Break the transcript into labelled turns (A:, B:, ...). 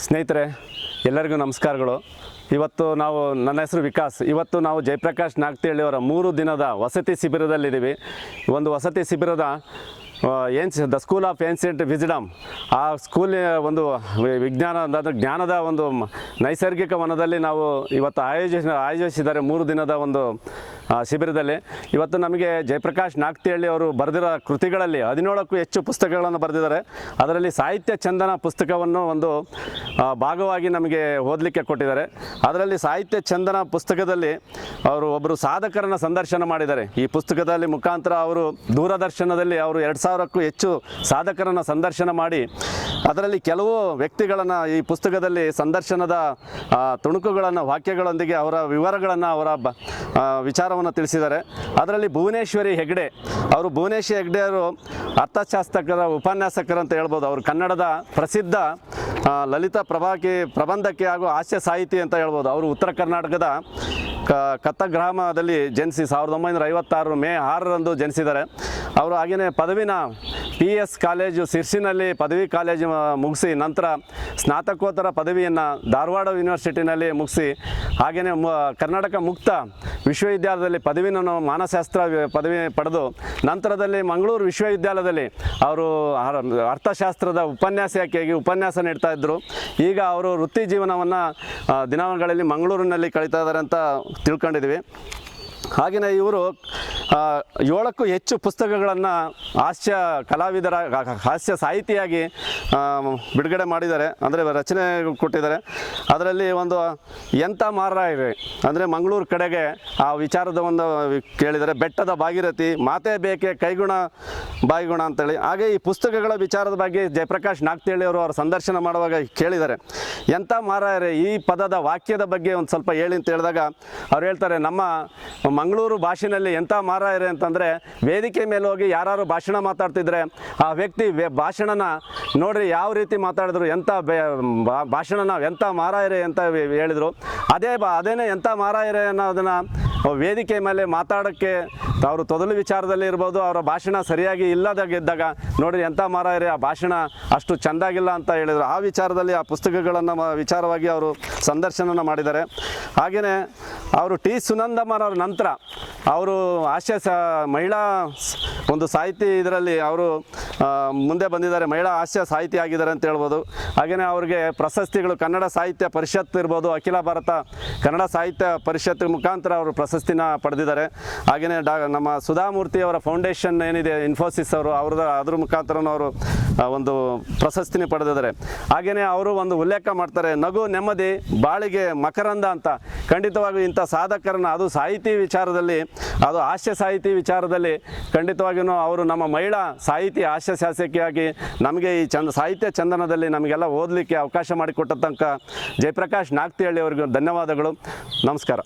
A: ಸ್ನೇಹಿತರೆ, ಎಲ್ಲರಿಗೂ ನಮಸ್ಕಾರಗಳು. ಇವತ್ತು ನನ್ನ ಹೆಸರು ವಿಕಾಸ್. ಇವತ್ತು ನಾವು ಜಯಪ್ರಕಾಶ್ ನಾಗ್ತಿಹಳ್ಳಿಯವರ 3 ದಿನದ ವಸತಿ ಶಿಬಿರದಲ್ಲಿದ್ದೀವಿ. ಒಂದು ವಸತಿ ಶಿಬಿರದ the school of ancient wisdom, ಆ ಸ್ಕೂಲ್ ಒಂದು ಜ್ಞಾನದ ಒಂದು ನೈಸರ್ಗಿಕ ವನದಲ್ಲಿ ನಾವು ಇವತ್ತು ಆಯೋಜಿಸಿದ್ದಾರೆ 3 ದಿನದ ಒಂದು ಶಿಬಿರದಲ್ಲಿ. ಇವತ್ತು ನಮಗೆ ಜಯಪ್ರಕಾಶ್ ನಾಗ್ತಿಹಳ್ಳಿ ಅವರು ಬರೆದಿರೋ ಕೃತಿಗಳಲ್ಲಿ 17ಕ್ಕೂ ಹೆಚ್ಚು ಪುಸ್ತಕಗಳನ್ನು ಬರೆದಿದ್ದಾರೆ. ಅದರಲ್ಲಿ ಸಾಹಿತ್ಯ ಚಂದನ ಪುಸ್ತಕವನ್ನು ಒಂದು ಭಾಗವಾಗಿ ನಮಗೆ ಓದಲಿಕ್ಕೆ ಕೊಟ್ಟಿದ್ದಾರೆ. ಅದರಲ್ಲಿ ಸಾಹಿತ್ಯ ಚಂದನ ಪುಸ್ತಕದಲ್ಲಿ ಅವರು ಒಬ್ಬರು ಸಾಧಕರನ್ನು ಸಂದರ್ಶನ ಮಾಡಿದ್ದಾರೆ. ಈ ಪುಸ್ತಕದಲ್ಲಿ ಮುಖಾಂತರ ಅವರು ದೂರದರ್ಶನದಲ್ಲಿ ಅವರು 2000ಕ್ಕೂ ಹೆಚ್ಚು ಸಾಧಕರನ್ನು ಸಂದರ್ಶನ ಮಾಡಿ ಅದರಲ್ಲಿ ಕೆಲವು ವ್ಯಕ್ತಿಗಳನ್ನು ಈ ಪುಸ್ತಕದಲ್ಲಿ ಸಂದರ್ಶನದ ತುಣುಕುಗಳನ್ನು, ವಾಕ್ಯಗಳೊಂದಿಗೆ ಅವರ ವಿವರಗಳನ್ನು, ಅವರ ವಿಚಾರವನ್ನು ತಿಳಿಸಿದ್ದಾರೆ. ಅದರಲ್ಲಿ ಭುವನೇಶ್ವರಿ ಹೆಗ್ಡೆ ಅವರು ಅರ್ಥಶಾಸ್ತ್ರಜ್ಞರ ಉಪನ್ಯಾಸಕರು ಅಂತ ಹೇಳ್ಬೋದು. ಅವರು ಕನ್ನಡದ ಪ್ರಸಿದ್ಧ ಲಲಿತ ಪ್ರಬಂಧಕ್ಕೆ ಹಾಗೂ ಹಾಸ್ಯ ಸಾಹಿತಿ ಅಂತ ಹೇಳ್ಬೋದು. ಅವರು ಉತ್ತರ ಕರ್ನಾಟಕದ ಕತ್ತ ಗ್ರಾಮದಲ್ಲಿ ಜನಿಸಿ 1956 ಮೇ 6ರಂದು ಜನಿಸಿದ್ದಾರೆ. ಅವರು ಹಾಗೆಯೇ ಪದವಿನ PS ಕಾಲೇಜು ಸಿರ್ಸಿನಲ್ಲಿ ಪದವಿ ಕಾಲೇಜು ಮುಗಿಸಿ ನಂತರ ಸ್ನಾತಕೋತ್ತರ ಪದವಿಯನ್ನು ಧಾರವಾಡ ಯೂನಿವರ್ಸಿಟಿನಲ್ಲಿ ಮುಗಿಸಿ ಹಾಗೆಯೇ ಕರ್ನಾಟಕ ಮುಕ್ತ ವಿಶ್ವವಿದ್ಯಾಲಯದಲ್ಲಿ ಪದವಿನ ಮಾನಶಾಸ್ತ್ರ ಪದವಿ ಪಡೆದು ನಂತರದಲ್ಲಿ ಮಂಗಳೂರು ವಿಶ್ವವಿದ್ಯಾಲಯದಲ್ಲಿ ಅವರು ಅರ್ಥಶಾಸ್ತ್ರದ ಉಪನ್ಯಾಸಕಿಯಾಗಿ ಉಪನ್ಯಾಸ ನೀಡ್ತಾ ಇದ್ದರು. ಈಗ ಅವರು ವೃತ್ತಿ ಜೀವನವನ್ನು ದಿನಗಳಲ್ಲಿ ಮಂಗಳೂರಿನಲ್ಲಿ ಕಳೀತಾ ಇದ್ದಾರೆ ಅಂತ ತಿಳ್ಕೊಂಡಿದ್ದೀವಿ. ಹಾಗೆಯೇ ಇವರು 7ಕ್ಕೂ ಹೆಚ್ಚು ಪುಸ್ತಕಗಳನ್ನು ಹಾಸ್ಯ ಸಾಹಿತಿಯಾಗಿ ಬಿಡುಗಡೆ ಮಾಡಿದ್ದಾರೆ, ಅಂದರೆ ರಚನೆ ಕೊಟ್ಟಿದ್ದಾರೆ. ಅದರಲ್ಲಿ ಒಂದು ಎಂಥ ಮಾರಾಯರೆ ಅಂದರೆ ಮಂಗಳೂರು ಕಡೆಗೆ ಆ ವಿಚಾರದ ಒಂದು ಕೇಳಿದರೆ, ಬೆಟ್ಟದ ಭಾಗೀರಥಿ, ಮಾತೇ ಬೇಕೆ ಕೈಗುಣ ಬಾಯಿಗುಣ ಅಂತೇಳಿ. ಹಾಗೆ ಈ ಪುಸ್ತಕಗಳ ವಿಚಾರದ ಬಗ್ಗೆ ಜಯಪ್ರಕಾಶ್ ನಾಗ್ತಿಹಳ್ಳಿ ಅವರು ಅವರ ಸಂದರ್ಶನ ಮಾಡುವಾಗ ಕೇಳಿದ್ದಾರೆ, ಎಂಥ ಮಾರಾಯರೆ ಈ ಪದದ ವಾಕ್ಯದ ಬಗ್ಗೆ ಒಂದು ಸ್ವಲ್ಪ ಹೇಳಿ ಅಂತ ಹೇಳಿದಾಗ ಅವ್ರು ಹೇಳ್ತಾರೆ, ನಮ್ಮ ಮಂಗಳೂರು ಭಾಷೆಯಲ್ಲಿ ಎಂಥ ಮಾರಾಯರೆ ಅಂತಂದರೆ ವೇದಿಕೆ ಮೇಲೆ ಹೋಗಿ ಯಾರು ಭಾಷಣ ಮಾತಾಡ್ತಿದ್ರೆ ಆ ವ್ಯಕ್ತಿ ಭಾಷಣನ ನೋಡ್ರಿ ಯಾವ ರೀತಿ ಮಾತಾಡಿದ್ರು, ಎಂಥ ಭಾಷಣನ ಎಂಥ ಮಾರಾಯರೆ ಅಂತ ಹೇಳಿದರು. ಅದೇನೇ ಎಂಥ ಮಾರಾಯರೆ ಅನ್ನೋದನ್ನು ವೇದಿಕೆ ಮೇಲೆ ಮಾತಾಡೋಕ್ಕೆ ಅವರು ತೊದಲು ವಿಚಾರದಲ್ಲಿ ಇರ್ಬೋದು, ಅವರ ಭಾಷಣ ಸರಿಯಾಗಿ ಇಲ್ಲದಾಗಿದ್ದಾಗ ನೋಡಿರಿ ಎಂಥ ಮಾರಾಯರೆ ಆ ಭಾಷಣ ಅಷ್ಟು ಚೆಂದಾಗಿಲ್ಲ ಅಂತ ಹೇಳಿದರು. ಆ ವಿಚಾರದಲ್ಲಿ ಆ ಪುಸ್ತಕಗಳನ್ನು ವಿಚಾರವಾಗಿ ಅವರು ಸಂದರ್ಶನ ಮಾಡಿದ್ದಾರೆ. ಹಾಗೆಯೇ ಅವರು ಟಿ ಸುನಂದಮ್ಮನವ್ರ ನಂತರ ಅವರು ಮಹಿಳಾ ಒಂದು ಸಾಹಿತಿ ಇದರಲ್ಲಿ ಅವರು ಮುಂದೆ ಬಂದಿದ್ದಾರೆ, ಮಹಿಳಾ ಹಾಸ್ಯ ಸಾಹಿತಿ ಆಗಿದ್ದಾರೆ ಅಂತ ಹೇಳ್ಬೋದು. ಹಾಗೆಯೇ ಅವ್ರಿಗೆ ಪ್ರಶಸ್ತಿಗಳು ಕನ್ನಡ ಸಾಹಿತ್ಯ ಪರಿಷತ್ ಇರ್ಬೋದು, ಅಖಿಲ ಭಾರತ ಕನ್ನಡ ಸಾಹಿತ್ಯ ಪರಿಷತ್ ಮುಖಾಂತರ ಅವರು ಪ್ರಶಸ್ತಿನ ಪಡೆದಿದ್ದಾರೆ. ಹಾಗೆಯೇ ನಮ್ಮ ಸುಧಾಮೂರ್ತಿಯವರ ಫೌಂಡೇಶನ್ ಏನಿದೆ ಇನ್ಫೋಸಿಸ್ ಅವರು ಅದ್ರ ಮುಖಾಂತರನೂ ಅವರು ಒಂದು ಪ್ರಶಸ್ತಿನ ಪಡೆದಿದ್ದಾರೆ. ಹಾಗೆಯೇ ಅವರು ಒಂದು ಉಲ್ಲೇಖ ಮಾಡ್ತಾರೆ, ನಗು ನೆಮ್ಮದಿ ಬಾಳಿಗೆ ಮಕರಂದ ಅಂತ. ಖಂಡಿತವಾಗಿಯೂ ಇಂಥ ಸಾಧಕರನ್ನು ಅದು ಸಾಹಿತಿ ವಿಚಾರದಲ್ಲಿ, ಅದು ಹಾಸ್ಯ ಸಾಹಿತಿ ವಿಚಾರದಲ್ಲಿ ಖಂಡಿತವಾಗಿಯೂ ಅವರು ನಮ್ಮ ಮಹಿಳಾ ಸಾಹಿತಿ ಹಾಸ್ಯ ಶಾಸಕಿಯಾಗಿ ನಮಗೆ ಈ ಸಾಹಿತ್ಯ ಚಂದನದಲ್ಲಿ ನಮಗೆಲ್ಲ ಓದಲಿಕ್ಕೆ ಅವಕಾಶ ಮಾಡಿಕೊಟ್ಟ ತನಕ ಜಯಪ್ರಕಾಶ್ ನಾಗ್ತಿಹಳ್ಳಿ ಅವರಿಗೂ ಧನ್ಯವಾದಗಳು. ನಮಸ್ಕಾರ.